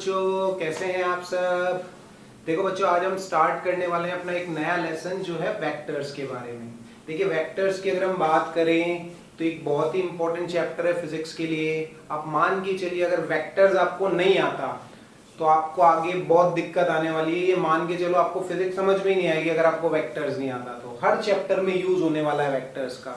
बच्चों, कैसे हैं आप सब। देखो बच्चों, आज हम स्टार्ट करने वाले हैं अपना एक नया लेसन जो है वेक्टर्स के बारे में। देखिए, वेक्टर्स की अगर हम बात करें तो एक बहुत ही इंपॉर्टेंट चैप्टर है फिजिक्स के लिए। आप मान के चलिए, अगर वेक्टर्स आपको नहीं आता तो आपको आगे बहुत दिक्कत आने वाली है। ये मान के चलो, आपको फिजिक्स समझ में ही नहीं आएगी अगर आपको वेक्टर्स नहीं आता तो। हर चैप्टर में यूज होने वाला है वेक्टर्स का।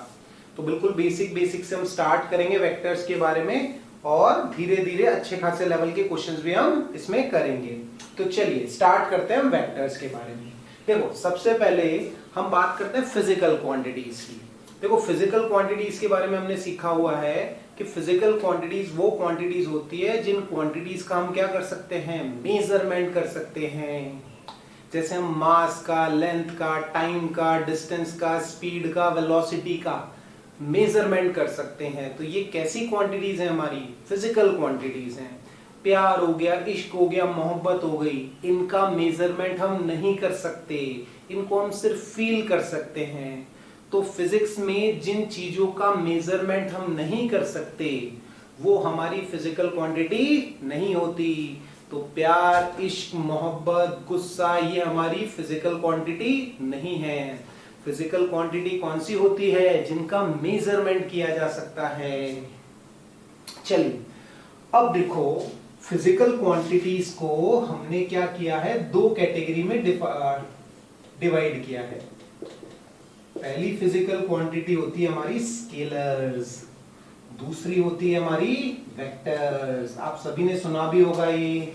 तो बिल्कुल बेसिक से हम स्टार्ट करेंगे वेक्टर्स के बारे में, और धीरे धीरे अच्छे खासे लेवल के क्वेश्चंस भी हम इसमें करेंगे। तो चलिए स्टार्ट करते हैं हम वेक्टर्स के बारे में। देखो, सबसे पहले हम बात करते हैं फिजिकल क्वांटिटीज की। देखो, फिजिकल क्वांटिटीज के बारे में हमने सीखा हुआ है कि फिजिकल क्वांटिटीज वो क्वांटिटीज होती है जिन क्वांटिटीज का हम क्या कर सकते हैं, मेजरमेंट कर सकते हैं। जैसे हम मास का, लेंथ का, टाइम का, डिस्टेंस का, स्पीड का, वेलोसिटी का मेजरमेंट कर सकते हैं। तो ये कैसी क्वांटिटीज हैं, हमारी फिजिकल क्वांटिटीज हैं। प्यार हो गया, इश्क हो गया, मोहब्बत हो गई, इनका मेजरमेंट हम नहीं कर सकते, इनको हम सिर्फ फील कर सकते हैं। तो फिजिक्स में जिन चीजों का मेजरमेंट हम नहीं कर सकते वो हमारी फिजिकल क्वांटिटी नहीं होती। तो प्यार, इश्क, मोहब्बत, गुस्सा, ये हमारी फिजिकल क्वांटिटी नहीं है। फिजिकल क्वांटिटी कौन सी होती है, जिनका मेजरमेंट किया जा सकता है। चलिए, अब देखो, फिजिकल क्वांटिटीज को हमने क्या किया है, दो कैटेगरी में डिवाइड किया है। पहली फिजिकल क्वांटिटी होती है हमारी स्केलर्स, दूसरी होती है हमारी वेक्टर्स। आप सभी ने सुना भी होगा ये।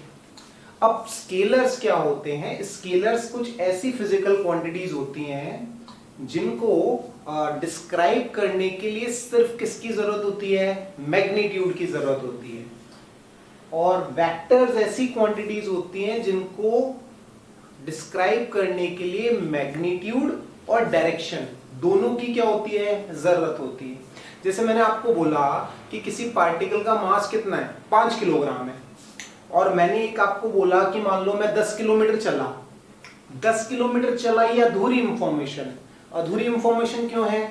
अब स्केलर्स क्या होते हैं? स्केलर्स कुछ ऐसी फिजिकल क्वांटिटीज होती हैं जिनको डिस्क्राइब करने के लिए सिर्फ किसकी जरूरत होती है, मैग्नीट्यूड की जरूरत होती है। और वेक्टर्स ऐसी क्वांटिटीज होती हैं जिनको डिस्क्राइब करने के लिए मैग्नीट्यूड और डायरेक्शन दोनों की क्या होती है, जरूरत होती है। जैसे मैंने आपको बोला कि किसी पार्टिकल का मास कितना है, 5 किलोग्राम है, और मैंने एक आपको बोला कि मान लो मैं 10 किलोमीटर चला। 10 किलोमीटर चला, ये अधूरी इंफॉर्मेशन है। अधूरी इंफॉर्मेशन क्यों है?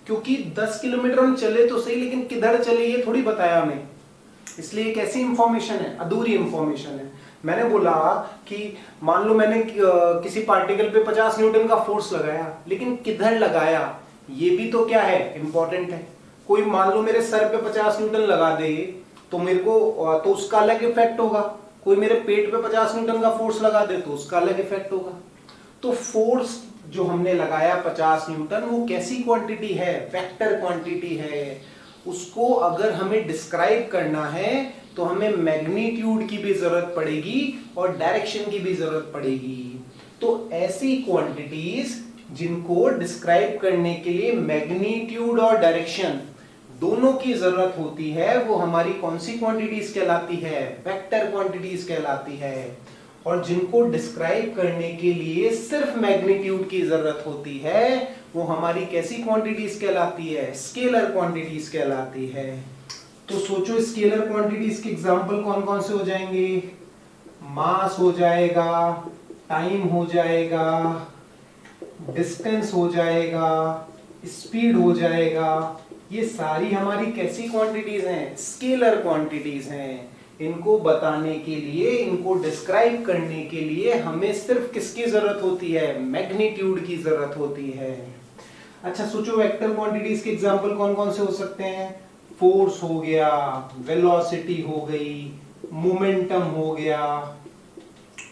क्योंकि 10 किलोमीटर हम चले तो सही, लेकिन किधर चले ये थोड़ी बताया हमें, इसलिए एक ऐसी इंफॉर्मेशन है, अधूरी इंफॉर्मेशन है। मैंने बोला कि मान लो मैंने किसी पार्टिकल पे 50 न्यूटन का फोर्स लगाया, लेकिन किधर लगाया ये भी तो क्या है, इंपॉर्टेंट है। कोई मान लो मेरे सर पे 50 न्यूटन लगा दे तो मेरे को तो उसका अलग इफेक्ट होगा। कोई मेरे पेट पे 50 न्यूटन का फोर्स लगा दे तो उसका अलग इफेक्ट होगा। तो फोर्स जो हमने लगाया 50 न्यूटन, वो कैसी क्वांटिटी है, वेक्टर क्वांटिटी है। उसको अगर हमें डिस्क्राइब करना है तो हमें मैग्नीट्यूड की भी जरूरत पड़ेगी और डायरेक्शन की भी जरूरत पड़ेगी। तो ऐसी क्वांटिटीज जिनको डिस्क्राइब करने के लिए मैग्नीट्यूड और डायरेक्शन दोनों की जरूरत होती है, वो हमारी कौन सी क्वांटिटीज कहलाती है, वेक्टर क्वांटिटीज कहलाती है। और जिनको डिस्क्राइब करने के लिए सिर्फ मैग्नीट्यूड की जरूरत होती है, वो हमारी कैसी क्वांटिटीज कहलाती है, स्केलर क्वांटिटीज कहलाती है। तो सोचो, स्केलर क्वांटिटीज के एग्जांपल कौन कौन से हो जाएंगे? मास हो जाएगा, टाइम हो जाएगा, डिस्टेंस हो जाएगा, स्पीड हो जाएगा। ये सारी हमारी कैसी क्वांटिटीज हैं, स्केलर क्वांटिटीज हैं। इनको बताने के लिए, इनको डिस्क्राइब करने के लिए हमें सिर्फ किसकी जरूरत होती है, मैग्नीट्यूड की जरूरत होती है। अच्छा सोचो, वेक्टर क्वांटिटीज के एग्जांपल कौन कौन से हो सकते हैं? फोर्स हो गया, वेलोसिटी हो गई, मोमेंटम हो गया,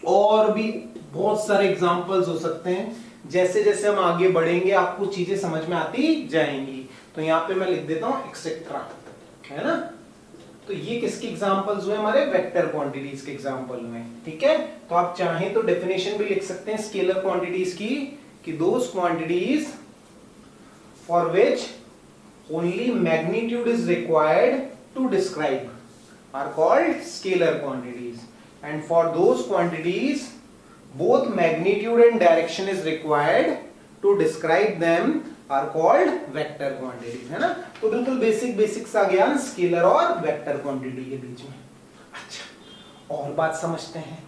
और भी बहुत सारे एग्जांपल्स हो सकते हैं। जैसे जैसे हम आगे बढ़ेंगे आपको चीजें समझ में आती जाएंगी। तो यहाँ पे मैं लिख देता हूं एक्सेट्रा, है ना। तो ये किसके एग्जांपल्स हुए, हमारे वेक्टर क्वांटिटीज के एग्जांपल हुए। ठीक है, तो आप चाहें तो डेफिनेशन भी लिख सकते हैं स्केलर क्वांटिटीज की, कि those quantities for which only magnitude is required to describe are called scalar quantities, and for those quantities both magnitude and direction is required to describe them are called vector quantities, है ना। तो बिल्कुल basic सा ज्ञान scalar और vector quantity के बीच में। अच्छा, और बात समझते हैं।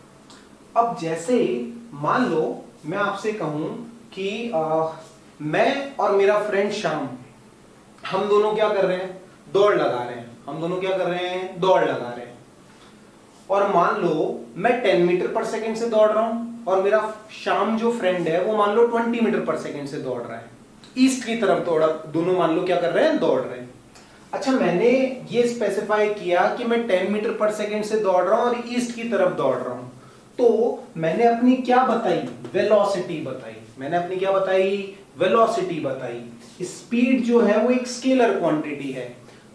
अब जैसे मान लो मैं आपसे कहूं कि मैं और मेरा फ्रेंड श्याम, हम दोनों क्या कर रहे हैं, दौड़ लगा रहे हैं। हम दोनों क्या कर रहे हैं, दौड़ लगा रहे हैं। और मान लो मैं 10 मीटर पर सेकेंड से दौड़ रहा हूं और मेरा श्याम जो फ्रेंड है वो मान लो 20 मीटर पर सेकेंड से दौड़ रहा है, ईस्ट की तरफ दौड़ा, दोनों मान लो क्या कर रहे हैं, दौड़ रहे हैं। अच्छा, मैंने ये स्पेसिफाई किया कि मैं 10 मीटर पर सेकेंड से दौड़ रहा हूं और ईस्ट की तरफ दौड़ रहा हूं, तो मैंने अपनी क्या बताई, वेलोसिटी बताई। मैंने अपनी क्या बताई, वेलोसिटी बताई। स्पीड जो है वो एक स्केलर क्वांटिटी है,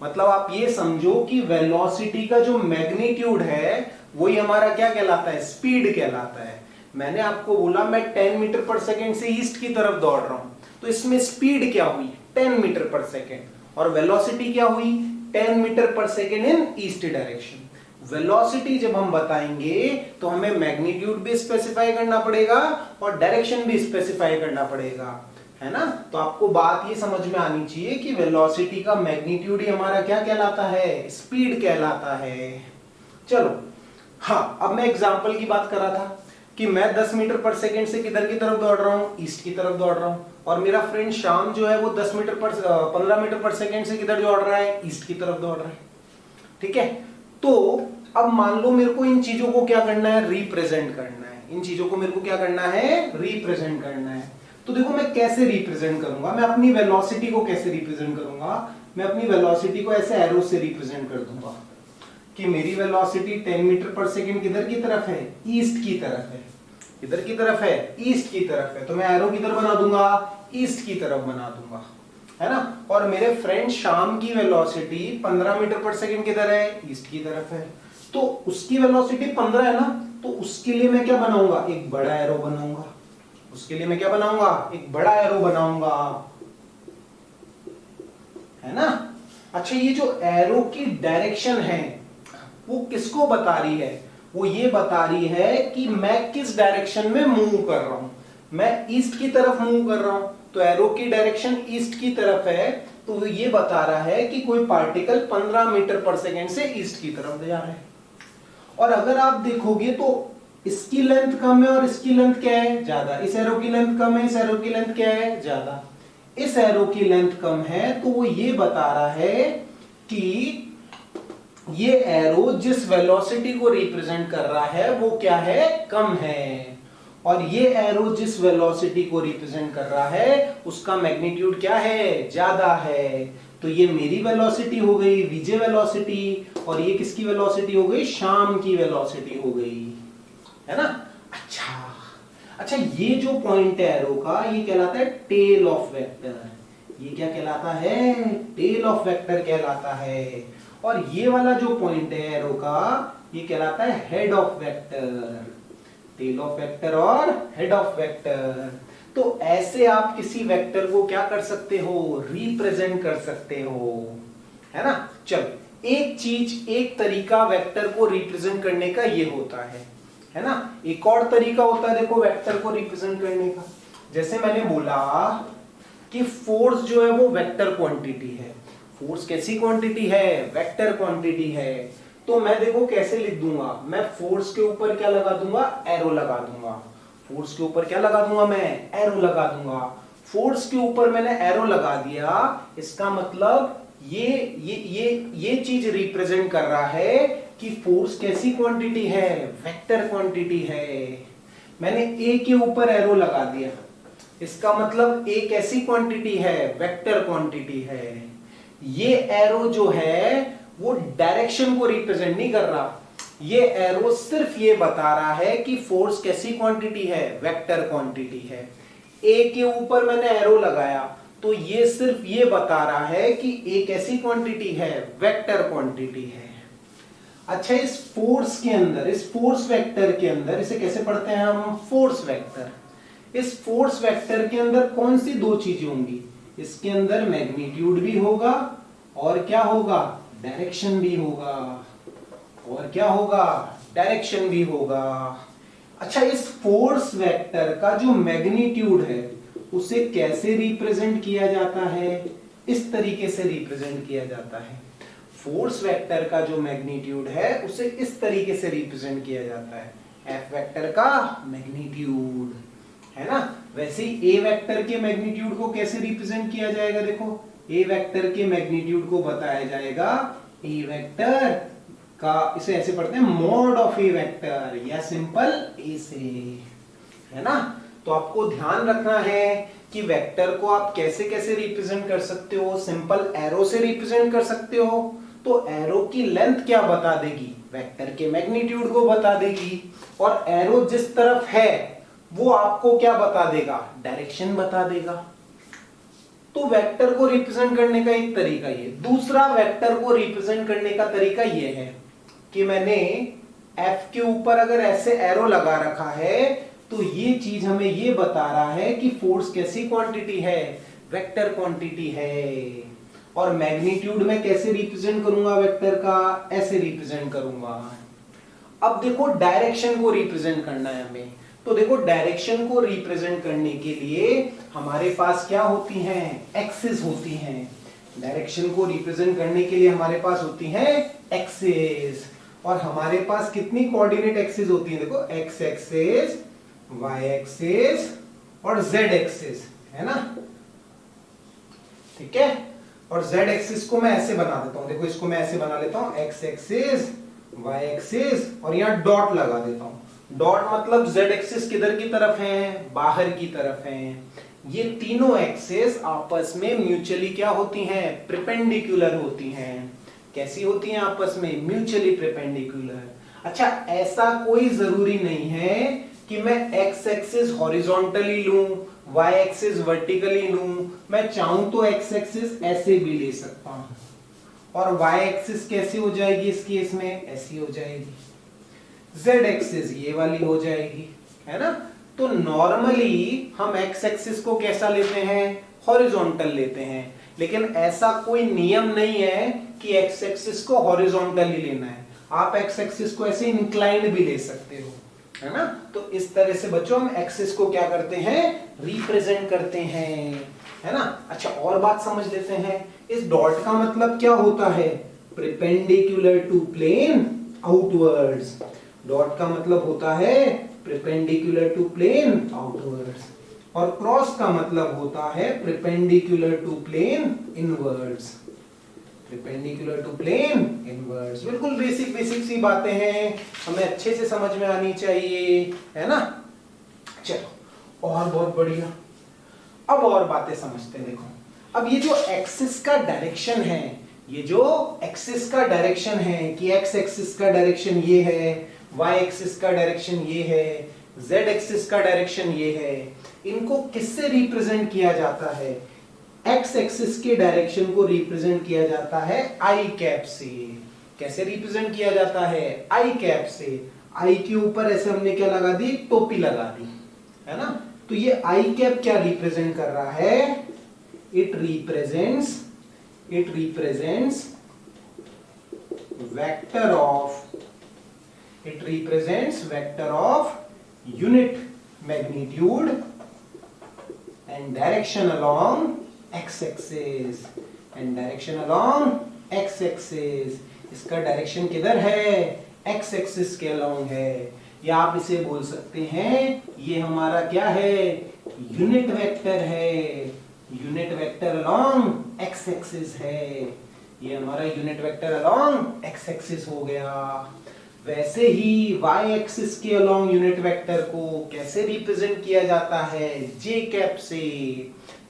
मतलब आप ये समझो कि वेलोसिटी का जो मैग्नीट्यूड है वही हमारा क्या कहलाता है, स्पीड कहलाता है। मैंने आपको बोला मैं 10 मीटर पर सेकेंड से ईस्ट की तरफ दौड़ रहा हूं, तो इसमें स्पीड क्या हुई, 10 मीटर पर सेकेंड, और वेलोसिटी क्या हुई, 10 मीटर पर second in east direction. Velocity जब हम बताएंगे तो हमें मैग्नीट्यूड भी स्पेसिफाई करना पड़ेगा और डायरेक्शन भी स्पेसिफाई करना पड़ेगा, है ना। तो आपको बात ये समझ में आनी चाहिए कि वेलोसिटी का मैग्नीट्यूड ही हमारा क्या कहलाता है, स्पीड कहलाता है। चलो, हाँ, अब मैं एग्जांपल की बात कर रहा था कि मैं 10 मीटर पर सेकेंड से किधर की तरफ दौड़ रहा हूँ, ईस्ट की तरफ दौड़ रहा हूँ, और मेरा फ्रेंड श्याम जो है वो 15 मीटर पर सेकेंड से किधर दौड़ रहा है, ईस्ट की तरफ दौड़ रहा है। ठीक है, तो अब मान लो मेरे को इन चीजों को क्या करना है, रिप्रेजेंट करना है। इन चीजों को मेरे को क्या करना है, रिप्रेजेंट करना है। तो देखो मैं कैसे रिप्रेजेंट करूंगा, मैं अपनी वेलोसिटी को कैसे रिप्रेजेंट करूंगा, मैं अपनी वेलोसिटी को ऐसे एरो से रिप्रेजेंट कर दूंगा कि मेरी वेलोसिटी 10 मीटर पर सेकेंड किधर की तरफ है, ईस्ट की तरफ है। किधर की तरफ है, ईस्ट की तरफ है, तो मैं एरो किधर बना दूंगा, ईस्ट की तरफ बना दूंगा, है ना। और मेरे फ्रेंड श्याम की वेलोसिटी 15 मीटर पर सेकेंड किधर है, ईस्ट की तरफ है, तो उसकी वेलोसिटी 15 है ना, तो उसके लिए मैं क्या बनाऊंगा, एक बड़ा एरो बनाऊंगा। उसके लिए मैं क्या बनाऊंगा, एक बड़ा एरो बनाऊंगा, है ना। अच्छा, ये जो एरो की डायरेक्शन है वो किसको बता रही है, वो ये बता रही है कि मैं किस डायरेक्शन में मूव कर रहा हूं। मैं ईस्ट की तरफ मूव कर रहा हूं, तो एरो की डायरेक्शन ईस्ट की तरफ है, तो वो ये बता रहा है कि कोई पार्टिकल 15 मीटर पर सेकेंड से ईस्ट की तरफ जा रहा है। और अगर आप देखोगे तो इसकी लेंथ कम है और इसकी लेंथ क्या है, ज्यादा। इस एरो की लेंथ कम है, इस एरो की लेंथ क्या है, ज्यादा। इस एरो की लेंथ कम है, तो वो ये बता रहा है कि ये एरो जिस वेलोसिटी को रिप्रेजेंट कर रहा है वो क्या है, कम है, और ये एरो जिस वेलोसिटी को रिप्रेजेंट कर रहा है उसका मैग्नीट्यूड क्या है, ज्यादा है। तो ये मेरी वेलोसिटी हो गई, वीजे वेलोसिटी, और ये किसकी वेलोसिटी हो गई, श्याम की वेलोसिटी हो गई, है ना। अच्छा, ये जो पॉइंट है एरो का, ये कहलाता है टेल ऑफ वेक्टर। ये क्या कहलाता है, टेल ऑफ वेक्टर कहलाता है। और ये वाला जो पॉइंट है एरो का, ये कहलाता है head of vector. Tail of vector और हेड ऑफ वेक्टर। तो ऐसे आप किसी वेक्टर को क्या कर सकते हो, रिप्रेजेंट कर सकते हो, है ना। चलो, एक चीज, एक तरीका वेक्टर को रिप्रेजेंट करने का ये होता है ना। एक और तरीका होता है देखो वेक्टर को रिप्रेजेंट करने का। जैसे मैंने बोला कि फोर्स जो है वो वेक्टर क्वांटिटी है। फोर्स कैसी क्वांटिटी है, वेक्टर क्वांटिटी है। तो मैं देखो कैसे लिख दूंगा, मैं फोर्स के ऊपर क्या लगा दूंगा, एरो लगा दूंगा। फोर्स के ऊपर क्या लगा दूंगा, मैं एरो लगा दूंगा। फोर्स के ऊपर मैंने एरो लगा दिया, इसका मतलब ये चीज रिप्रेजेंट कर रहा है कि फोर्स कैसी क्वांटिटी है, वेक्टर क्वांटिटी है। मैंने ए के ऊपर एरो लगा दिया, इसका मतलब ए कैसी क्वांटिटी है, वेक्टर क्वांटिटी है। ये एरो जो है वो डायरेक्शन को रिप्रेजेंट नहीं कर रहा, ये एरो सिर्फ ये बता रहा है कि फोर्स कैसी क्वांटिटी है, वेक्टर क्वांटिटी है। ए के ऊपर मैंने एरो लगाया तो ये सिर्फ ये बता रहा है कि ए कैसी क्वांटिटी है, वेक्टर क्वांटिटी है। अच्छा, इस फोर्स के अंदर, इस फोर्स वेक्टर के अंदर, इसे कैसे पढ़ते हैं हम, फोर्स वेक्टर। इस फोर्स वेक्टर के अंदर कौन सी दो चीजें होंगी, इसके अंदर मैग्नीट्यूड भी होगा और क्या होगा, डायरेक्शन भी होगा, और क्या होगा, डायरेक्शन भी होगा। अच्छा, इस फोर्स वेक्टर का जो मैग्नीट्यूड है उसे कैसे रिप्रेजेंट किया जाता है, इस तरीके से रिप्रेजेंट किया जाता है। फोर्स वेक्टर का जो मैग्नीट्यूड है उसे इस तरीके से रिप्रेजेंट किया जाता है, एफ वेक्टर का मैग्नीट्यूड, है ना। वैसे ही ए वेक्टर के मैग्नीट्यूड को कैसे रिप्रेजेंट किया जाएगा, देखो ए वेक्टर के मैग्नीट्यूड को बताया जाएगा ए वेक्टर का, इसे ऐसे पढ़ते हैं मॉड ऑफ ए वेक्टर या सिंपल ए से, है ना। तो आपको ध्यान रखना है कि वेक्टर को आप कैसे कैसे रिप्रेजेंट कर सकते हो। सिंपल एरो से रिप्रेजेंट कर सकते हो, तो एरो की लेंथ क्या बता देगी, वेक्टर के मैग्नीट्यूड को बता देगी। और एरो जिस तरफ है वो आपको क्या बता देगा, डायरेक्शन बता देगा। तो वेक्टर को रिप्रेजेंट करने का एक तरीका ये। दूसरा वेक्टर को रिप्रेजेंट करने का तरीका ये है कि मैंने एफ के ऊपर अगर ऐसे एरो लगा रखा है तो ये चीज हमें ये बता रहा है कि फोर्स कैसी क्वांटिटी है, वेक्टर क्वांटिटी है। और मैग्नीट्यूड में कैसे रिप्रेजेंट करूंगा वेक्टर का, ऐसे रिप्रेजेंट करूंगा। अब देखो डायरेक्शन को रिप्रेजेंट करना है हमें, तो देखो डायरेक्शन को रिप्रेजेंट करने के लिए हमारे पास क्या होती हैं, एक्सिस होती हैं। डायरेक्शन को रिप्रेजेंट करने के लिए हमारे पास होती हैं एक्सिस। और हमारे पास कितनी कोऑर्डिनेट एक्सिस होती है, देखो एक्स एक्सिस, वाई एक्सिस और जेड एक्सिस, है ना। ठीक है, और जेड एक्सिस को मैं ऐसे बना देता हूं, देखो इसको मैं ऐसे बना लेता हूं, एक्स एक्सिस, वाई एक्सिस और यहां डॉट लगा देता हूं। डॉट मतलब जेड एक्सिस किधर की तरफ है, बाहर की तरफ है। ये तीनों एक्सिस आपस में म्यूचुअली क्या होती हैं, परपेंडिकुलर होती हैं। कैसी होती हैं आपस में, म्यूचुअली परपेंडिकुलर। अच्छा, ऐसा कोई जरूरी नहीं है कि मैं एक्स एक्सिस हॉरिजॉन्टली लूं, वाई एक्सिस वर्टिकली लूं। मैं चाहूं तो एक्स एक्सिस ऐसे भी ले सकता हूं, और वाई एक्सिस कैसी हो जाएगी इस केस में, ऐसी हो जाएगी। जेड एक्सिस ये वाली हो जाएगी, है ना। तो नॉर्मली हम एक्स एक्सिस को कैसा लेते हैं, हॉरिजॉन्टल लेते हैं। लेकिन ऐसा कोई नियम नहीं है कि एक्स एक्सिस को हॉरिजॉन्टली लेना है। आप एक्स एक्सिस को ऐसे इंक्लाइंड भी ले सकते हो, है ना। तो इस तरह से बच्चों हम एक्सिस को क्या करते हैं, रिप्रेजेंट करते हैं, है ना। अच्छा, और बात समझ लेते हैं। इस डॉट का मतलब क्या होता है, perpendicular to plane outwards. Dot का मतलब होता है परपेंडिकुलर टू प्लेन आउटवर्ड्स, और क्रॉस का मतलब होता है perpendicular to plane inwards. Perpendicular to plane inwards, बिल्कुल बेसिक बेसिक सी बातें हैं, हमें अच्छे से समझ में आनी चाहिए, है ना। चलो, और बहुत बढ़िया, अब और बातें समझते हैं। देखो, अब ये जो एक्सिस का डायरेक्शन है, ये जो एक्सिस का डायरेक्शन है कि एक्स एक्सिस का डायरेक्शन ये है, वाई एक्सिस का डायरेक्शन ये है, जेड एक्सिस का डायरेक्शन ये है, इनको किससे रिप्रेजेंट किया जाता है, एक्स एक्सिस के डायरेक्शन को रिप्रेजेंट किया जाता है आई कैप से। कैसे रिप्रेजेंट किया जाता है, आई कैप से। आई के ऊपर ऐसे हमने क्या लगा दी, टोपी लगा दी, है ना। तो ये आई कैप क्या रिप्रेजेंट कर रहा है, it represents vector of unit magnitude and direction along X axis, इसका डायरेक्शन किधर है, एक्स एक्सिस के अलोंग है। या आप इसे बोल सकते हैं ये हमारा क्या है, यूनिट वेक्टर है, unit vector along X axis है। ये हमारा unit vector along X axis हो गया। वैसे ही वाई एक्सिस के अलोंग यूनिट वेक्टर को कैसे रिप्रेजेंट किया जाता है, जे कैप से।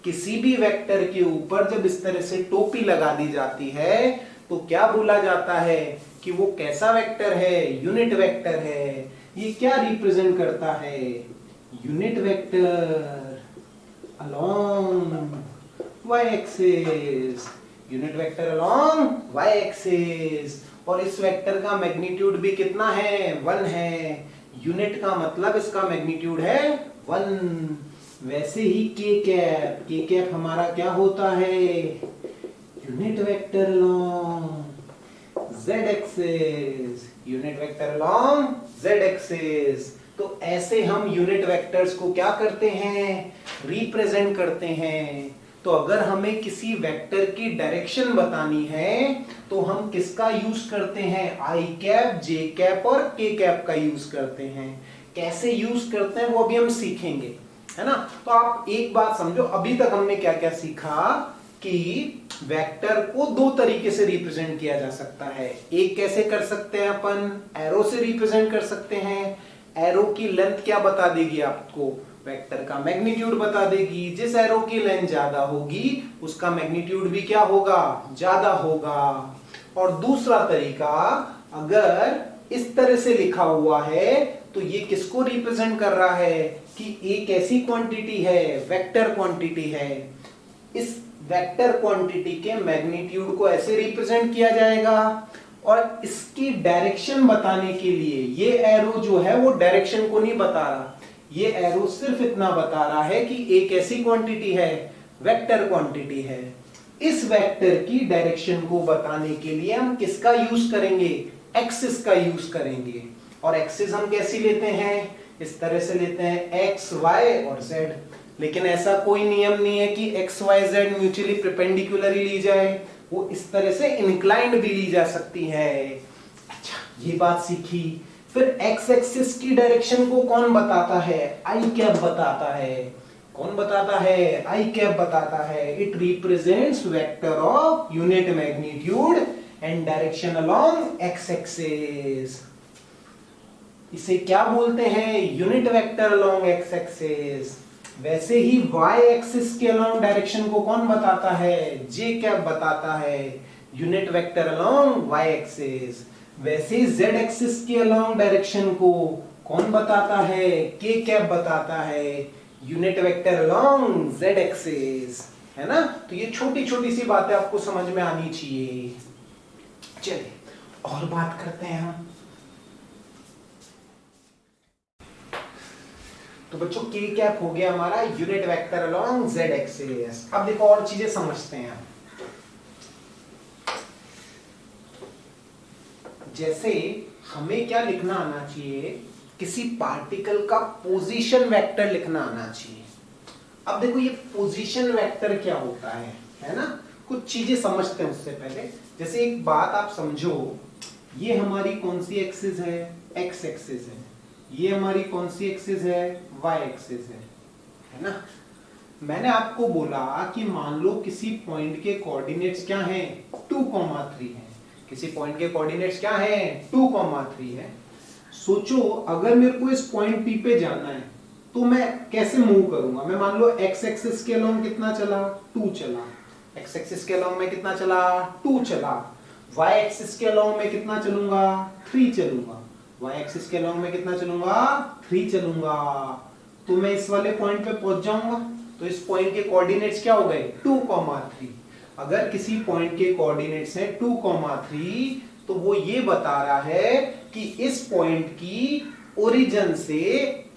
किसी भी वेक्टर के ऊपर जब इस तरह से टोपी लगा दी जाती है तो क्या बोला जाता है कि वो कैसा वेक्टर है, यूनिट वेक्टर है। ये क्या रिप्रेजेंट करता है, unit vector along Y axis, unit vector along Y axis. और इस वेक्टर का मैग्नीट्यूड भी कितना है, 1 है। यूनिट का मतलब इसका मैग्नीट्यूड है 1। वैसे ही के कैप हमारा क्या होता है, unit vector along Z axis, unit vector along Z axis. तो ऐसे हम यूनिट वेक्टर्स को क्या करते हैं, रिप्रेजेंट करते हैं। तो अगर हमें किसी वेक्टर की डायरेक्शन बतानी है तो हम किसका यूज करते हैं, आई कैप, जे कैप और के कैप का यूज करते हैं। कैसे यूज करते हैं वो अभी हम सीखेंगे, है ना। तो आप एक बात समझो, अभी तक हमने क्या क्या सीखा कि वेक्टर को दो तरीके से रिप्रेजेंट किया जा सकता है। एक कैसे कर सकते हैं अपन, एरो से रिप्रेजेंट कर सकते हैं। एरो की लेंथ क्या बता देगी आपको, वेक्टर का मैग्नीट्यूड बता देगी। जिस एरो की लेंथ ज्यादा होगी उसका मैग्नीट्यूड भी क्या होगा, ज्यादा होगा। और दूसरा तरीका, अगर इस तरह से लिखा हुआ है तो ये किसको रिप्रेजेंट कर रहा है कि एक ऐसी क्वांटिटी है, वेक्टर क्वांटिटी है, इस वेक्टर क्वांटिटी के मैग्नीट्यूड को ऐसे रिप्रेजेंट किया जाएगा। और इसकी डायरेक्शन बताने के लिए ये एरो जो है वो डायरेक्शन को नहीं बता रहा, ये एरो सिर्फ इतना बता रहा है कि एक ऐसी क्वांटिटी है, वेक्टर क्वांटिटी है। इस वेक्टर की डायरेक्शन को बताने के लिए हम किसका यूज करेंगे, एक्सिस का यूज करेंगे। और एक्सिस हम कैसी लेते हैं, इस तरह से लेते हैं, एक्स वाई और जेड। लेकिन ऐसा कोई नियम नहीं है कि X Y Z mutually perpendicular ही ली जाए, वो इस तरह से इंक्लाइंड भी ली जा सकती है। अच्छा, ये बात सीखी। फिर एक्स एक्सिस की डायरेक्शन को कौन बताता है, आई कैप बताता है। कौन बताता है, आई कैप बताता है। It represents vector of unit magnitude and direction along X axis. इसे क्या बोलते हैं, unit vector along X axis. वैसे ही वाई एक्सिस के अलोंग डायरेक्शन को कौन बताता है, जे कैप बताता है, unit vector along Y axis. वैसे ही जेड एक्सिस के अलोंग डायरेक्शन को कौन बताता है, के कैप बताता है, unit vector along Z axis. है ना। तो ये छोटी छोटी सी बातें आपको समझ में आनी चाहिए। चलिए और बात करते हैं हम। तो बच्चों के कैप हो गया हमारा unit vector along Z axis. अब देखो और चीजें समझते हैं। जैसे हमें क्या लिखना आना चाहिए, किसी पार्टिकल का पोजीशन वेक्टर लिखना आना चाहिए। अब देखो ये पोजीशन वेक्टर क्या होता है ना। कुछ चीजें समझते हैं उससे पहले। जैसे एक बात आप समझो, ये हमारी कौन सी एक्सिस है, एक्स एक्सिस है। ये हमारी कौन सी एक्सिस है, वाई एक्सिस है ना। मैंने आपको बोला कि मान लो किसी पॉइंट के कोऑर्डिनेट्स क्या हैं, 2,3 है। किसी पॉइंट के कोऑर्डिनेट्स क्या हैं, 2,3 है। सोचो अगर मेरे को इस पॉइंट पी पे जाना है तो मैं कैसे मूव करूंगा। मैं मान लो एक्स एक्सिस के अलोंग कितना चला, 2 चला। एक्स एक्सिस के अलोंग में कितना चला, 2 चला। वाई एक्सिस के अलोंग में कितना चलूंगा, 3 चलूंगा। वाई एक्सिस के अलोंग में कितना चलूंगा, 3 चलूंगा। तो मैं इस वाले पॉइंट पे पहुंच जाऊंगा। तो इस पॉइंट के कोऑर्डिनेट्स क्या हो गए, 2,3। अगर किसी पॉइंट के कोऑर्डिनेट्स हैं 2,3 तो वो ये बता रहा है कि इस पॉइंट की ओरिजिन से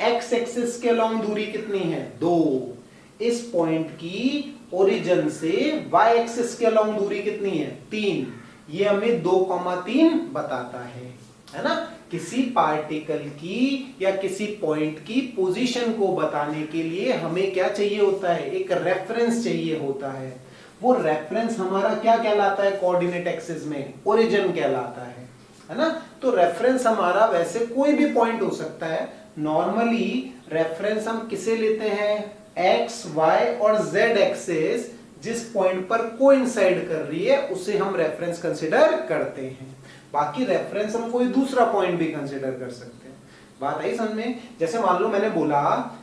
एक्स एक्सिस के अलोंग दूरी कितनी है, 2। इस पॉइंट की ओरिजिन से वाई एक्सिस के अलोंग दूरी कितनी है, 3। ये हमें 2,3 बताता है ना। किसी पार्टिकल की या किसी पॉइंट की पोजीशन को बताने के लिए हमें क्या चाहिए होता है, एक रेफरेंस चाहिए होता है। वो रेफरेंस हमारा क्या कहलाता है कोऑर्डिनेट एक्सिस में, ओरिजिन कहलाता है ना। तो रेफरेंस हमारा वैसे कोई भी पॉइंट हो सकता है। नॉर्मली रेफरेंस हम किसे लेते हैं, एक्स वाई और जेड एक्सिस जिस पॉइंट पर कोइंसाइड कर रही है उसे हम रेफरेंस कंसीडर करते हैं। बाकी रेफरेंस हम कोई दूसरा पॉइंट भी कंसीडर कर सकते हैं। बात आई समझ में। जैसे मान लो मैंने बोला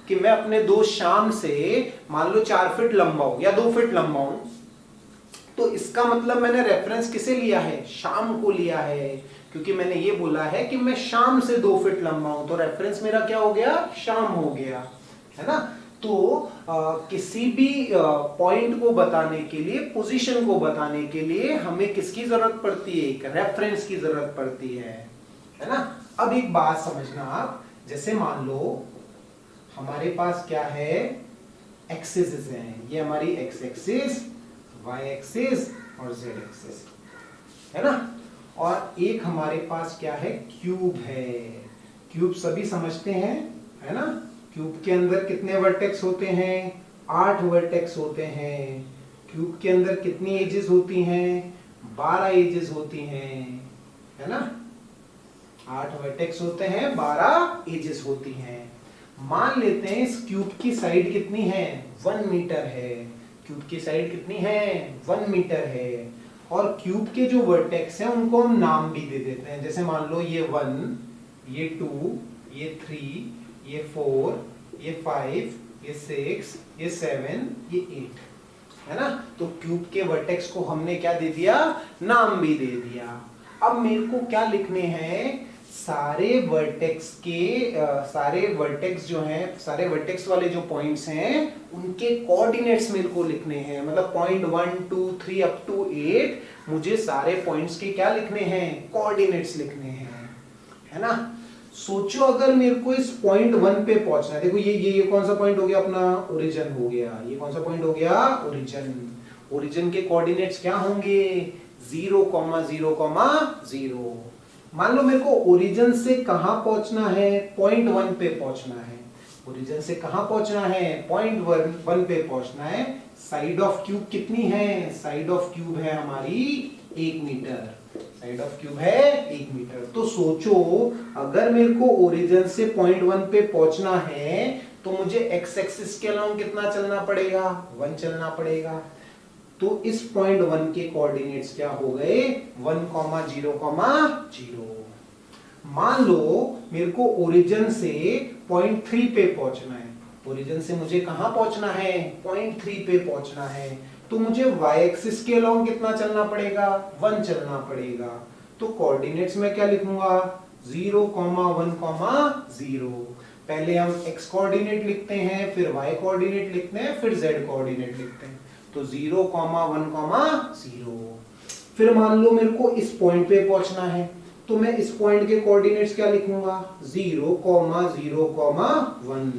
कि मैं अपने दोस्त शाम से मान लो 4 फीट लंबा हूं या 2 फीट लंबा हूं, तो इसका मतलब मैंने रेफरेंस किसे लिया है, शाम को लिया है। क्योंकि मैंने ये बोला है कि मैं शाम से 2 फीट लंबा हूं, तो रेफरेंस मेरा क्या हो गया, शाम हो गया, है ना। तो किसी भी पॉइंट को बताने के लिए, पोजीशन को बताने के लिए हमें किसकी जरूरत पड़ती है, एक रेफरेंस की जरूरत पड़ती है ना। अब एक बात समझना आप, जैसे मान लो हमारे पास क्या है, एक्सिस हैं। ये हमारी एक्स एक्सिस, वाई एक्सिस और जेड एक्सिस, है ना। और एक हमारे पास क्या है, क्यूब है। क्यूब सभी समझते हैं, है ना। क्यूब के अंदर कितने वर्टेक्स होते हैं, 8 वर्टेक्स होते हैं। क्यूब के अंदर कितनी एजेस होती हैं, 12 एजेस होती हैं, है ना। 8 वर्टेक्स होते हैं, 12 एजेस होती हैं। मान लेते हैं इस क्यूब की साइड कितनी है, 1 मीटर है। क्यूब की साइड कितनी है 1 मीटर है। और क्यूब के जो वर्टेक्स हैं उनको हम नाम भी दे देते हैं, जैसे मान लो ये 1, ये 2, ये 3, ये 4, ये 5, ये 6, ये 7, ये 8, है ना। तो क्यूब के वर्टेक्स को हमने क्या दे दिया, नाम भी दे दिया। अब मेरे को क्या लिखने हैं, सारे वर्टेक्स जो हैं, सारे वर्टेक्स वाले जो पॉइंट्स हैं उनके कोऑर्डिनेट्स मेरे को लिखने हैं। मतलब पॉइंट 1 2 3 अप टू 8 मुझे सारे पॉइंट्स के क्या लिखने हैं, कोऑर्डिनेट्स लिखने हैं, है ना। सोचो अगर मेरे को इस पॉइंट 1 पे पहुंचना है, देखो ये कौन सा पॉइंट हो गया अपना, ओरिजिन हो गया। ये कौन सा पॉइंट हो गया, ओरिजिन। ओरिजिन के कोऑर्डिनेट्स क्या होंगे 0, 0, 0। मान लो मेरे को ओरिजिन से कहां पहुंचना है, पॉइंट 1 पे पहुंचना है। ओरिजिन से कहां पहुंचना है, पॉइंट 1 पे पहुंचना है। साइड ऑफ क्यूब कितनी है, साइड ऑफ क्यूब है हमारी 1 मीटर। साइड ऑफ क्यूब है 1 मीटर। तो सोचो अगर मेरे को ओरिजिन से पॉइंट 1 पे पहुंचना है तो मुझे एक्स एक्सिस के अलोंग कितना चलना पड़ेगा, 1 चलना पड़ेगा। तो इस पॉइंट 1 के कोऑर्डिनेट्स क्या हो गए 1, 0, 0। मान लो मेरे को ओरिजिन से पॉइंट 3 पे पहुंचना है। ओरिजिन से मुझे कहां पहुंचना है, पॉइंट 3 पे पहुंचना है। तो मुझे y एक्सिस के अलोंग कितना चलना पड़ेगा, 1 चलना पड़ेगा। तो कोऑर्डिनेट्स में क्या लिखूंगा 0, 1, 0। पहले हम x कोऑर्डिनेट लिखते हैं, फिर y कोऑर्डिनेट लिखते हैं, फिर z कोऑर्डिनेट लिखते हैं। तो 0, 1, 0। फिर मान लो मेरे को इस पॉइंट पे पहुंचना है, तो मैं इस पॉइंट के कोऑर्डिनेट्स क्या लिखूंगा 0, 0, 1।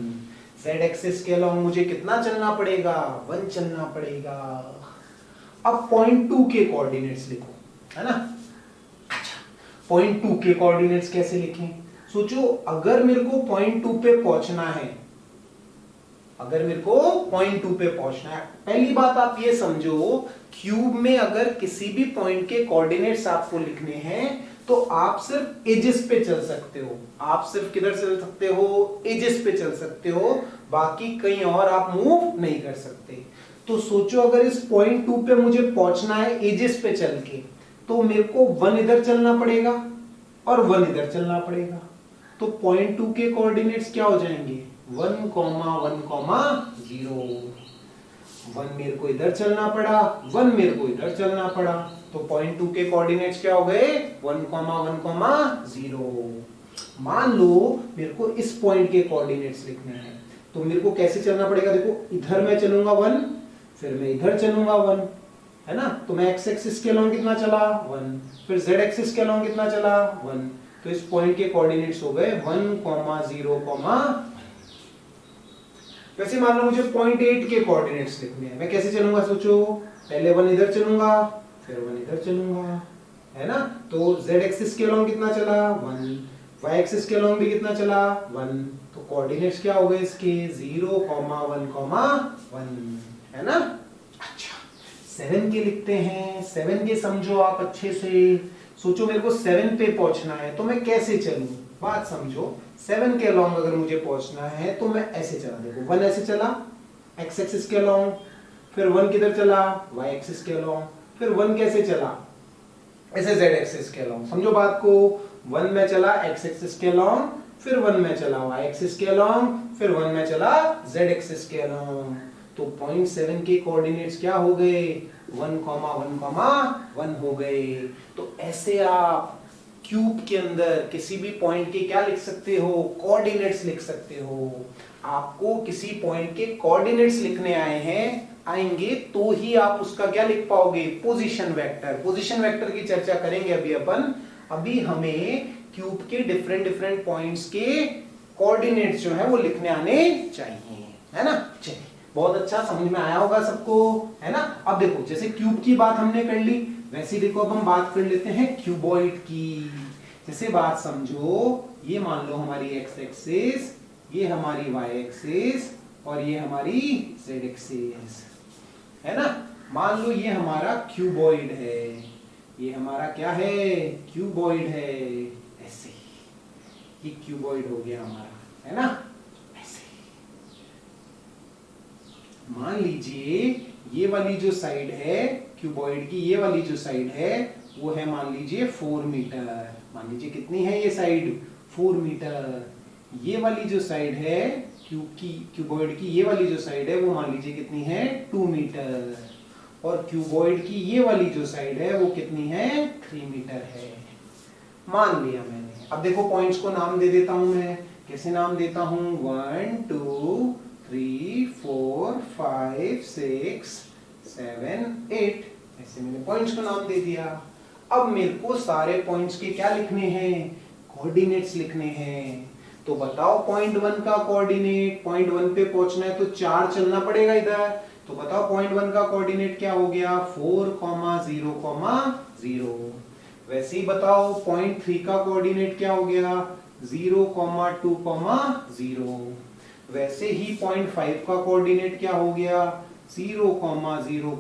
z एक्सिस के अलोंग मुझे कितना चलना पड़ेगा 1 चलना पड़ेगा। अब पॉइंट 2 के कोऑर्डिनेट्स लिखो, है ना। अच्छा, पॉइंट 2 के कोऑर्डिनेट्स कैसे लिखें, सोचो अगर मेरे को पॉइंट 2 पे पहुंचना है, अगर मेरे को पॉइंट 2 पे पहुंचना है, पहली बात आप ये समझो क्यूब में अगर किसी भी पॉइंट के कोऑर्डिनेट्स आपको लिखने हैं तो आप सिर्फ एजेस पे चल सकते हो। आप सिर्फ किधर चल सकते हो, एजेस पे चल सकते हो, बाकी कहीं और आप मूव नहीं कर सकते। तो सोचो अगर इस पॉइंट 2 पे मुझे पहुंचना है एजेस पे चल के, तो मेरे को 1 इधर चलना पड़ेगा और 1 इधर चलना पड़ेगा। तो पॉइंट 2 के कोऑर्डिनेट्स क्या हो जाएंगे 1, 1, 0। 1 मेरे को इधर चलना पड़ा, 1 मेरे को इधर चलना पड़ा। तो पॉइंट 2 के कोऑर्डिनेट्स क्या हो गए 1, 1, 0। मान लो मेरे को इस पॉइंट के कोऑर्डिनेट्स लिखने हैं, तो मेरे को कैसे चलना पड़ेगा, देखो इधर मैं चलूंगा 1, फिर मैं इधर चलूंगा 1, है ना। तो मैं x एक्सिस के अलोंग कितना चला 1, फिर z एक्सिस के अलोंग कितना चला 1। तो इस पॉइंट के कोऑर्डिनेट्स हो गए 1, 0, वैसे मान लो मुझे पॉइंट 8 के कोऑर्डिनेट्स लिखने हैं, मैं कैसे चलूंगा, सोचो पहले 1 इधर चलूंगा, फिर 1 इधर चलूंगा, है ना। तो z एक्सिस के अलोंग कितना चला 1, y एक्सिस के अलोंग भी कितना चला 1। तो कोऑर्डिनेट्स क्या हो गए इसके 0, 1, 1, है ना। अच्छा 7 के लिखते हैं, 7 के समझो आप अच्छे से। सोचो मेरे को 7 पे पहुंचना है तो मैं कैसे चलूं, बात समझो। 7 के अलोंग अगर मुझे पहुंचना है तो मैं ऐसे चला, देखो 1 ऐसे चला x एक्सिस के अलोंग, फिर 1 किधर चला y एक्सिस के अलोंग, फिर 1 कैसे चला ऐसे z एक्सिस के अलोंग। समझो बात को, 1 में चला x एक्सिस के अलोंग, फिर 1 में चला y एक्सिस के अलोंग, फिर 1 में चला z एक्सिस के अलोंग। तो पॉइंट 7 के कोऑर्डिनेट्स क्या हो गए 1, 1, 1 हो गए। तो ऐसे आप क्यूब के अंदर किसी भी पॉइंट के क्या लिख सकते हो, कोऑर्डिनेट्स लिख सकते हो। आपको किसी पॉइंट के कोऑर्डिनेट्स लिखने आएंगे तो ही आप उसका क्या लिख पाओगे, पोजीशन वेक्टर। पोजीशन वेक्टर की चर्चा करेंगे अभी अपन। अभी हमें क्यूब के डिफरेंट पॉइंट्स के कोऑर्डिनेट्स जो है वो लिखने आने चाहिए, है ना। चलिए बहुत अच्छा, समझ में आया होगा सबको, है ना। अब देखो जैसे क्यूब की बात हमने कर ली, वैसे देखो अब हम बात कर लेते हैं क्यूबॉइड की। जैसे बात समझो, ये मान लो हमारी x एक्सिस, ये हमारी y एक्सिस और ये हमारी z एक्सिस, है ना। मान लो ये हमारा क्यूबॉइड है, ये हमारा क्या है क्यूबॉइड है, ऐसे ये क्यूबॉइड हो गया हमारा, है ना। ऐसे मान लीजिए ये वाली जो साइड है क्यूबॉइड की, ये वाली जो साइड है वो है मान लीजिए 4 मीटर। मान लीजिए कितनी है ये साइड, 4 मीटर। ये वाली जो साइड है क्यूबॉइड की, ये वाली जो साइड है वो मान लीजिए कितनी है, 2 मीटर। और क्यूबॉइड की ये वाली जो साइड है वो कितनी है, 3 मीटर है। मान लिया मैंने। अब देखो पॉइंट्स को नाम दे देता हूं मैं। कैसे नाम देता हूं, 1 2 3 4 5 6 7 8, ऐसे मैंने पॉइंट्स को नाम दे दिया। अब मेरे को सारे पॉइंट्स के क्या लिखने हैं, कोऑर्डिनेट्स लिखने हैं। तो बताओ पॉइंट 1 का कोऑर्डिनेट, पॉइंट 1 पे पहुंचना है तो 4 चलना पड़ेगा इधर। तो बताओ पॉइंट 1 का कोऑर्डिनेट क्या हो गया, 4, 0, 0। वैसे ही बताओ पॉइंट 3 का कोऑर्डिनेट क्या हो गया, 0, 2, 0। वैसे ही पॉइंट 5 का कोऑर्डिनेट क्या हो गया, 0, 0,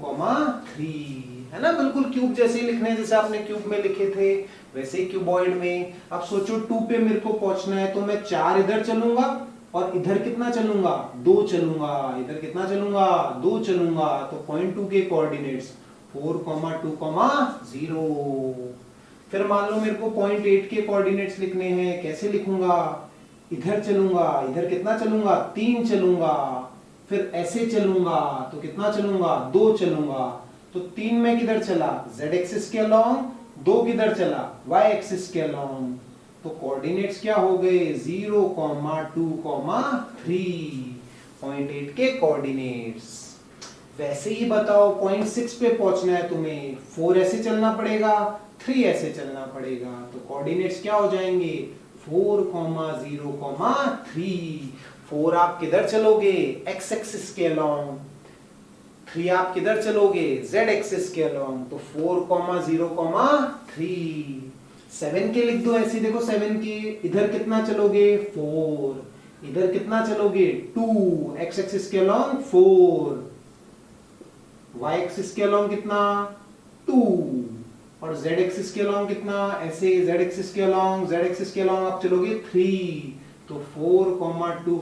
3, है ना। बिल्कुल क्यूब जैसे ही लिखने हैं, जैसे आपने क्यूब में लिखे थे वैसे ही क्यूबॉइड में। अब सोचो 2 पे मेरे को पहुंचना है तो मैं 4 इधर चलूंगा और इधर कितना चलूंगा, 2 चलूंगा। इधर कितना चलूंगा, 2 चलूंगा। तो पॉइंट 2 के कोऑर्डिनेट्स 4, 2, 0। फिर मान लो मेरे को पॉइंट 8 के कोऑर्डिनेट्स लिखने हैं। कैसे लिखूंगा, इधर चलूंगा, इधर कितना चलूंगा, 3 चलूंगा। फिर ऐसे चलूंगा तो कितना चलूंगा, 2 चलूंगा। तो 3 में किधर चला, z एक्सिस के अलोंग, 2 किधर चला, y एक्सिस के अलोंग। तो कोऑर्डिनेट्स क्या हो गए, 0, 2, 3, पॉइंट 8 के कोऑर्डिनेट्स। वैसे ही बताओ पॉइंट 6 पे पहुंचना है तुम्हें, 4 ऐसे चलना पड़ेगा, 3 ऐसे चलना पड़ेगा। तो कोऑर्डिनेट्स क्या हो जाएंगे, 4, 0, 3। 4 आप किधर चलोगे, x एक्सिस के अलोंग। 3 आप किधर चलोगे, z एक्सिस के अलोंग। तो 4, 0, 3। 7 के लिख दो ऐसे, देखो 7 के इधर कितना चलोगे, 4। इधर कितना चलोगे, 2, x एक्सिस के अलोंग 4, y एक्सिस के अलोंग कितना, 2, और z एक्सिस के अलोंग कितना, ऐसे z एक्सिस के अलोंग आप चलोगे 3। तो 4, 2,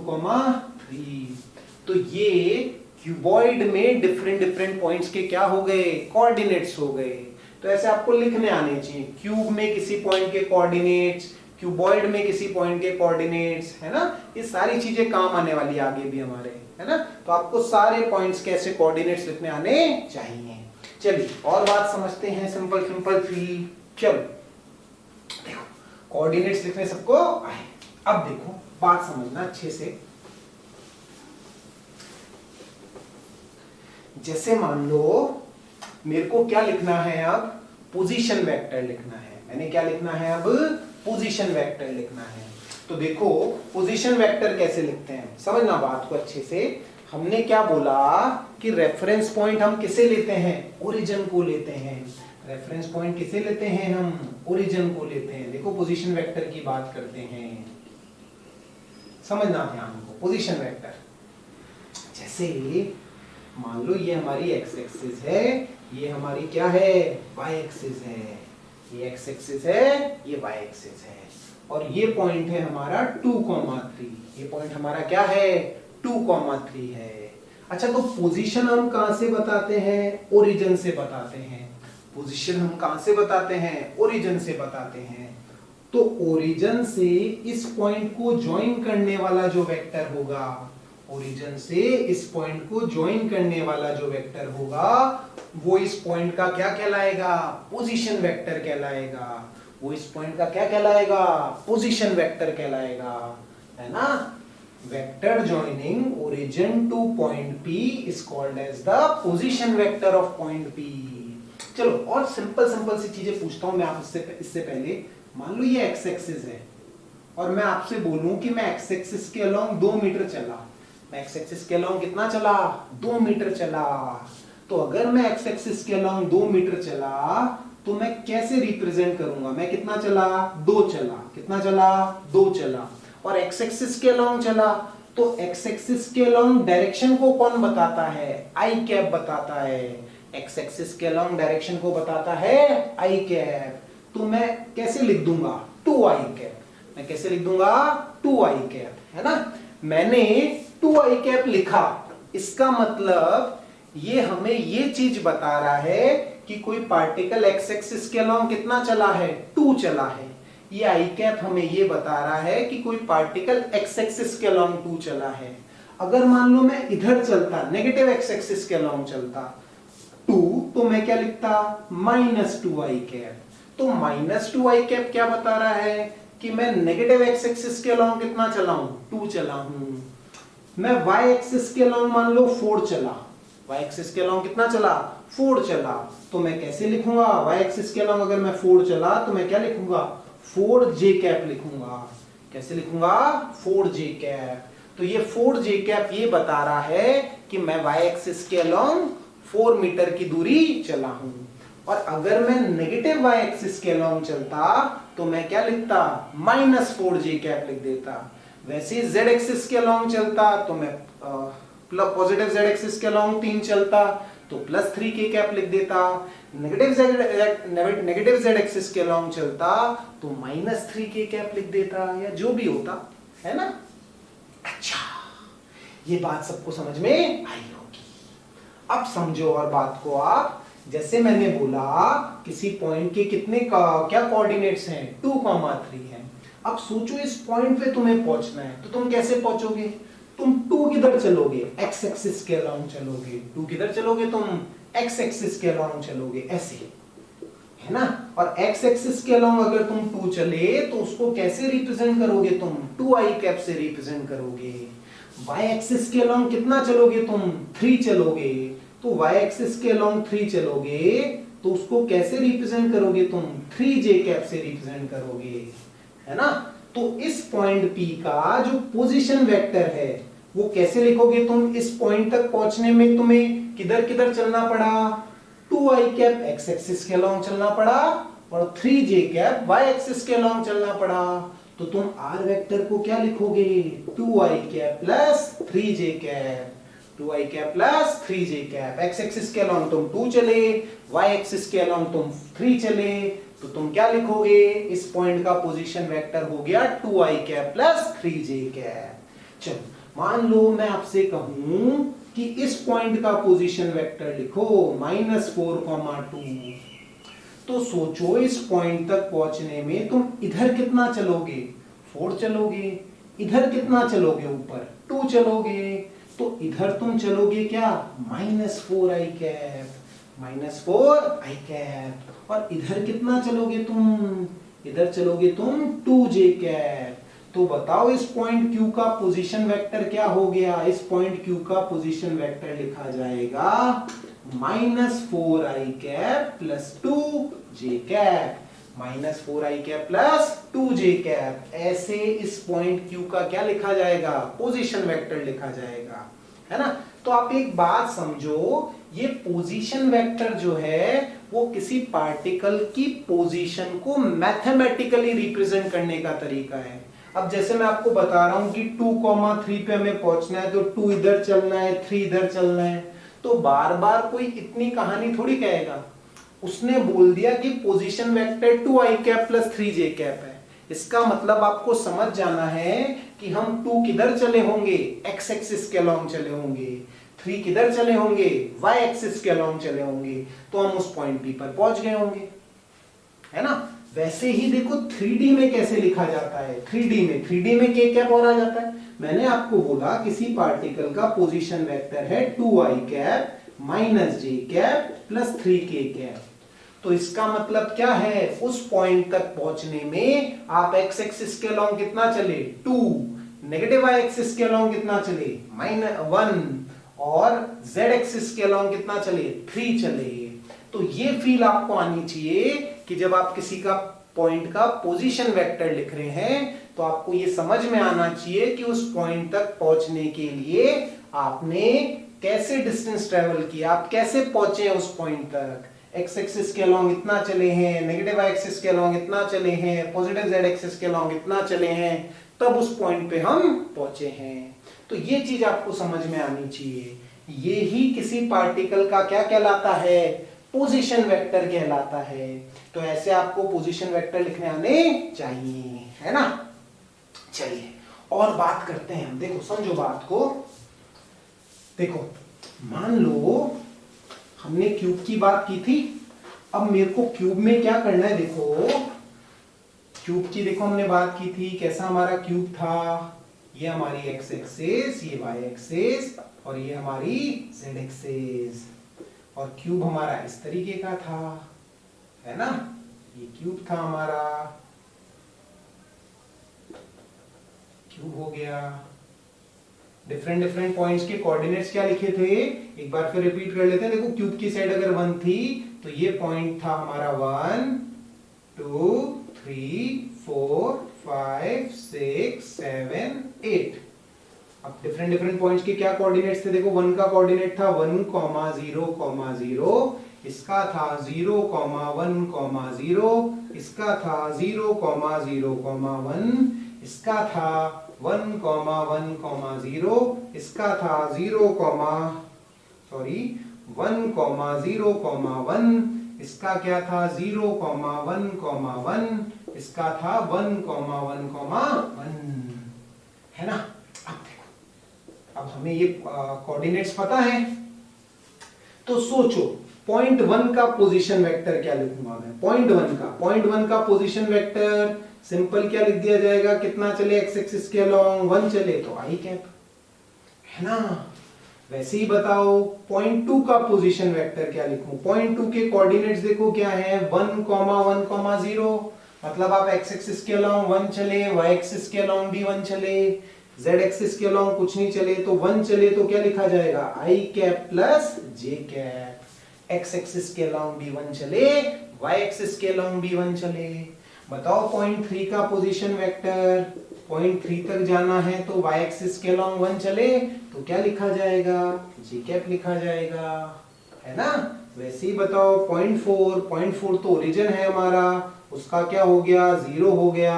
3। तो ये क्यूबॉइड में डिफरेंट पॉइंट्स के क्या हो गए, कोऑर्डिनेट्स हो गए। तो ऐसे आपको लिखने आने चाहिए, क्यूब में किसी पॉइंट के कोऑर्डिनेट्स, क्यूबॉइड में किसी पॉइंट के कोऑर्डिनेट्स, है ना। ये सारी चीजें काम आने वाली आगे भी हमारे, है ना। तो आपको सारे पॉइंट्स के ऐसे कोऑर्डिनेट्स लिखने आने चाहिए। चलिए और बात समझते हैं, सिंपल सी। चलो देखो कोऑर्डिनेट्स लिखने सबको आए। अब देखो बात समझना अच्छे से। जैसे मान लो मेरे को क्या लिखना है, अब पोजीशन वेक्टर लिखना है। मैंने क्या लिखना है, अब पोजीशन वेक्टर लिखना है। तो देखो पोजीशन वेक्टर कैसे लिखते हैं, समझना बात को अच्छे से। हमने क्या बोला कि रेफरेंस पॉइंट हम किसे लेते हैं, ओरिजिन को लेते हैं। रेफरेंस पॉइंट किसे लेते हैं, हम ओरिजिन को लेते हैं। देखो पोजीशन वेक्टर की बात करते हैं, समझना ध्यान को। पोजीशन वेक्टर जैसे मान लो ये हमारी x एक्सिस है, ये हमारी क्या है, y एक्सिस है। ये x एक्सिस है, ये y एक्सिस है, और ये पॉइंट है हमारा 2, 3। ये पॉइंट हमारा क्या है, 2, 3 है। अच्छा तो पोजीशन हम कहां से बताते हैं, ओरिजिन से बताते हैं। पोजीशन हम कहां से बताते हैं, ओरिजिन से बताते हैं। तो ओरिजिन से इस पॉइंट को ज्वाइन करने वाला जो वेक्टर होगा, ओरिजिन से इस पॉइंट को ज्वाइन करने वाला जो वेक्टर होगा, वो इस पॉइंट का क्या कहलाएगा, पोजीशन वेक्टर कहलाएगा। वो इस पॉइंट का क्या कहलाएगा, पोजीशन वेक्टर कहलाएगा, है ना। Vector joining origin to point P is called as the position vector of point P। चलो और सिंपल सी चीजें पूछता हूं मैं आपसे। इससे पहले मान लो ये x एक्सिस है और मैं आपसे बोलूं कि मैं x एक्सिस के अलोंग 2 मीटर चला। मैं x एक्सिस के अलोंग कितना चला, 2 मीटर चला। तो अगर मैं x एक्सिस के अलोंग 2 मीटर चला तो मैं कैसे रिप्रेजेंट करूंगा, मैं कितना चला, 2 चला। कितना चला, 2 चला। और x एक्सिस के अलोंग चला तो x एक्सिस के अलोंग डायरेक्शन को कौन बताता है, i कैप बताता है। x एक्सिस के अलोंग डायरेक्शन को बताता है i कैप। तो मैं कैसे लिख दूंगा, 2i कैप। मैं कैसे लिख दूंगा, 2i कैप, है ना। मैंने 2i कैप लिखा, इसका मतलब ये हमें ये चीज बता रहा है कि कोई पार्टिकल एक्स एक्सिस के अलोंग कितना चला है, 2 चला है। ये आई कैप हमें ये बता रहा है कि कोई पार्टिकल एक्स एक्सिस के अलोंग 2 चला है। अगर मान लो मैं इधर चलता, नेगेटिव एक्स एक्सिस के अलोंग चलता 2, तो मैं क्या लिखता, -2 आई कैप। तो -2 आई कैप क्या बता रहा है कि मैं नेगेटिव एक्स एक्सिस के अलोंग कितना चला हूं, 2 चला हूं। मैं वाई एक्सिस के अलोंग मान लो 4 चला, वाई एक्सिस के अलोंग कितना चला, 4 चला। तो मैं कैसे लिखूंगा, वाई एक्सिस के अलोंग अगर मैं 4 चला तो मैं क्या लिखूंगा, 4j कैप लिखूंगा। कैसे लिखूंगा, 4j कैप। तो ये 4j कैप ये बता रहा है कि मैं वाई एक्सिस के अलोंग 4 मीटर की दूरी चला हूं। और अगर मैं नेगेटिव वाई एक्सिस के अलोंग चलता तो मैं क्या लिखता, -4j कैप लिख देता। वैसे z एक्सिस के अलोंग चलता तो मैं पॉजिटिव z एक्सिस के अलोंग 3 चलता तो +3k कैप लिख देता। नेगेटिव z एक्सिस के अलोंग चलता तो -3k कैप लिख देता, या जो भी होता है ना। अच्छा, ये बात सबको समझ में आई होगी। अब समझो और बात को आप, जैसे मैंने बोला किसी पॉइंट के कितने क्या कोऑर्डिनेट्स हैं, 2, 3 हैं। अब सोचो इस पॉइंट पे तुम्हें पहुंचना है, तो तुम कैसे पहुंचोगे, तुम 2 किधर चलोगे, एक्स एक्सिस के अलोंग चलोगे। 2 किधर चलोगे, तुम एक्स एक्सिस के अलोंग चलोगे, ऐसे है ना। और एक्स एक्सिस के अलोंग अगर तुम 2 चले तो उसको कैसे रिप्रेजेंट करोगे, तुम 2i कैप से रिप्रेजेंट करोगे। वाई एक्सिस के अलोंग कितना चलोगे, तुम 3 चलोगे, तो वाई एक्सिस के अलोंग 3 चलोगे तो उसको कैसे रिप्रेजेंट करोगे, तुम 3j कैप से रिप्रेजेंट करोगे, है ना। तो इस पॉइंट P का जो पोजीशन वेक्टर है वो कैसे लिखोगे तुम, इस पॉइंट तक पहुंचने में तुम्हें किधर किधर चलना पड़ा, 2i कैप एक्स एक्सिस के अलोंग चलना पड़ा और 3j कैप वाई एक्सिस के अलोंग चलना पड़ा। तो तुम r वेक्टर को क्या लिखोगे, 2i cap plus 3j cap, 2i cap plus 3j cap. X axis के अलोंग तुम 2 चले, वाई एक्सिस के अलोंग तुम 3 चले, तो तुम क्या लिखोगे, इस पॉइंट का पोजीशन वेक्टर हो गया 2i cap plus 3j cap. चलो मान लो मैं आपसे कहूं कि इस पॉइंट का पोजीशन वेक्टर लिखो -4, 2, तो सोचो इस पॉइंट तक पहुंचने में तुम इधर कितना चलोगे, 4 चलोगे, इधर कितना चलोगे, ऊपर 2 चलोगे, तो इधर तुम चलोगे क्या, -4i कैप, -4i कैप। और इधर कितना चलोगे तुम, इधर चलोगे तुम 2j कैप। तो बताओ इस पॉइंट Q का पोजीशन वेक्टर क्या हो गया, इस पॉइंट Q का पोजीशन वेक्टर लिखा जाएगा -4i cap plus 2j cap, -4i cap plus 2j cap. ऐसे इस पॉइंट Q का क्या लिखा जाएगा, पोजीशन वेक्टर लिखा जाएगा, है ना। तो आप एक बात समझो, ये पोजीशन वेक्टर जो है वो किसी पार्टिकल की पोजीशन को मैथमेटिकली रिप्रेजेंट करने का तरीका है। अब जैसे मैं आपको बता रहा हूं कि 2, 3 पे हमें पहुंचना है, तो 2 इधर चलना है, 3 इधर चलना है, तो बार बार कोई इतनी कहानी थोड़ी कहेगा। उसने बोल दिया कि position vector 2i cap plus 3j cap है, इसका मतलब आपको समझ जाना है कि हम 2 किधर चले होंगे, एक्स एक्सिस के अलोंग चले होंगे, 3 किधर चले होंगे, वाई एक्सिस के अलोंग चले होंगे, तो हम उस पॉइंट P पर पहुंच गए होंगे, है ना। वैसे ही देखो 3D में कैसे लिखा जाता है, 3D में k कैप और आ जाता है। मैंने आपको बोला किसी पार्टिकल का पोजीशन वेक्टर है 2i cap minus j cap plus 3k cap. तो इसका मतलब क्या है, उस पॉइंट तक पहुंचने में आप एक्स एक्सिस के अलोंग कितना चले, 2, नेगेटिव वाई एक्सिस के अलोंग कितना चले, -1, और z एक्सिस के अलोंग कितना चले, 3 चले। तो ये फील आपको आनी चाहिए कि जब आप किसी का पॉइंट का पोजीशन वेक्टर लिख रहे हैं तो आपको ये समझ में आना चाहिए कि उस पॉइंट तक पहुंचने के लिए आपने कैसे डिस्टेंस ट्रेवल किया, आप कैसे पहुंचे उस पॉइंट तक। एक्स एक्सिस के अलोंग इतना चले हैं, नेगेटिव वाई एक्सिस के अलोंग इतना चले हैं, पॉजिटिव जेड एक्सिस के अलोंग इतना चले हैं, तब उस पॉइंट पे हम पहुंचे हैं। तो ये चीज आपको समझ में आनी चाहिए। ये ही किसी पार्टिकल का क्या कहलाता है, पोजीशन वेक्टर कहलाता है। तो ऐसे आपको पोजीशन वेक्टर लिखने आने चाहिए, है ना। चलिए और बात करते हैं हम, देखो समझो बात को। देखो मान लो हमने क्यूब की बात की थी, अब मेरे को क्यूब में क्या करना है, देखो क्यूब की देखो हमने बात की थी, कैसा हमारा क्यूब था, ये हमारी एक्स एक्सिस, ये वाई एक्सिस और ये हमारी जेड एक्सिस, और क्यूब हमारा इस तरीके का था, है ना, ये क्यूब था हमारा, क्यूब हो गया। डिफरेंट डिफरेंट पॉइंट्स के कोऑर्डिनेट्स क्या लिखे थे, एक बार फिर रिपीट कर लेते हैं। देखो क्यूब की साइड अगर 1 थी तो ये पॉइंट था हमारा 1 2 3 4 5 6 7 8। अब डिफरेंट डिफरेंट पॉइंट्स के क्या कोऑर्डिनेट्स थे, देखो 1 का कोऑर्डिनेट था 1, 0, 0, इसका था 0, 1, 0, इसका था 0, 0, 1, इसका था 1, 1, 0, इसका था 0, 0, 1, इसका क्या था 0, 1, 1, इसका था 1, 1, 1, है ना। अब देखो, अब हमें ये कोऑर्डिनेट्स पता है, तो सोचो पॉइंट 1 का पोजीशन वेक्टर क्या लिखूंगा मैं, पॉइंट 1 का पोजीशन वेक्टर सिंपल क्या लिख दिया जाएगा, कितना चले एक्स एक्सिस के अलोंग 1 चले तो आई कैप, है ना। वैसे ही बताओ पॉइंट 2 का पोजीशन वेक्टर क्या लिखूं, पॉइंट 2 के कोऑर्डिनेट्स देखो क्या है 1, 1, 0, मतलब आप एक्स एक्सिस के अलोंग 1 चले, वाई एक्सिस के अलोंग भी 1 चले, जेड एक्सिस के अलोंग कुछ नहीं चले, तो 1 चले तो क्या लिखा जाएगा आई कैप प्लस जे कैप। एक्स एक्सिस के अलोंग भी 1 चले, वाई एक्सिस के अलोंग भी 1 चले। बताओ पॉइंट 3 का पोजीशन वेक्टर, पॉइंट 3 तक जाना है तो y एक्सिस के अलोंग 1 चले तो क्या लिखा जाएगा, जी कैप लिखा जाएगा, है ना। वैसे ही बताओ पॉइंट 4 तो ओरिजिन है हमारा, उसका क्या हो गया 0 हो गया,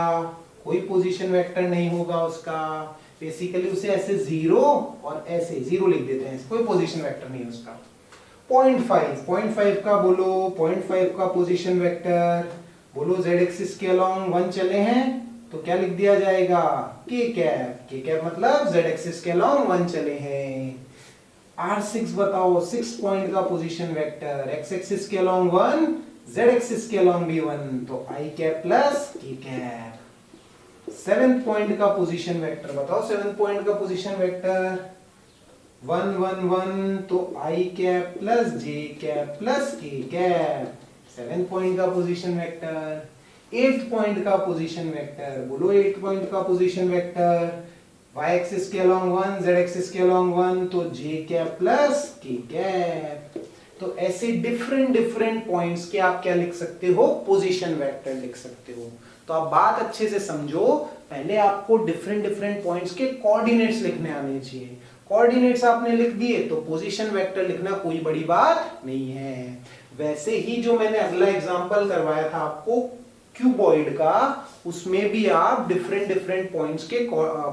कोई पोजीशन वेक्टर नहीं होगा उसका, बेसिकली उसे ऐसे 0 और ऐसे 0 लिख देते हैं, कोई पोजीशन वेक्टर नहीं है उसका। पॉइंट 5 का बोलो, पॉइंट 5 का पोजीशन वेक्टर बोलो, z एक्सिस के अलोंग 1 चले हैं तो क्या लिख दिया जाएगा k कैप, मतलब z एक्सिस के अलोंग 1 चले हैं। R6 बताओ, 6 पॉइंट का पोजीशन वेक्टर, x एक्सिस के अलोंग 1, z एक्सिस के अलोंग भी 1 तो i cap plus k cap. 7 point का पोजीशन वेक्टर बताओ, 7 पॉइंट का पोजीशन वेक्टर 1, 1, 1 तो i cap plus j cap plus k cap. 7 point का पोजीशन वेक्टर। 8 पॉइंट का पोजीशन वेक्टर बोलो, 8 पॉइंट का पोजीशन वेक्टर y एक्सिस के अलोंग 1, z एक्सिस के अलोंग 1 तो j cap plus k cap. तो ऐसे डिफरेंट डिफरेंट पॉइंट्स के आप क्या लिख सकते हो, पोजीशन वेक्टर लिख सकते हो। तो आप बात अच्छे से समझो, पहले आपको डिफरेंट डिफरेंट पॉइंट्स के कोऑर्डिनेट्स लिखने आने चाहिए। कोऑर्डिनेट्स आपने लिख दिए तो पोजीशन वेक्टर लिखना कोई बड़ी बात नहीं है। वैसे ही जो मैंने अगला एग्जांपल करवाया था आपको क्यूबॉइड का, उसमें भी आप डिफरेंट डिफरेंट पॉइंट्स के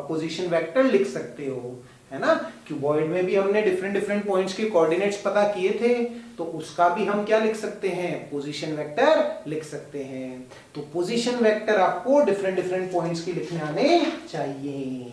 पोजीशन वेक्टर लिख सकते हो, है ना। क्यूबॉइड में भी हमने डिफरेंट डिफरेंट पॉइंट्स के कोऑर्डिनेट्स पता किए थे, तो उसका भी हम क्या लिख सकते हैं, पोजीशन वेक्टर लिख सकते हैं। तो पोजीशन वेक्टर आपको डिफरेंट डिफरेंट पॉइंट्स के लिखने आने चाहिए।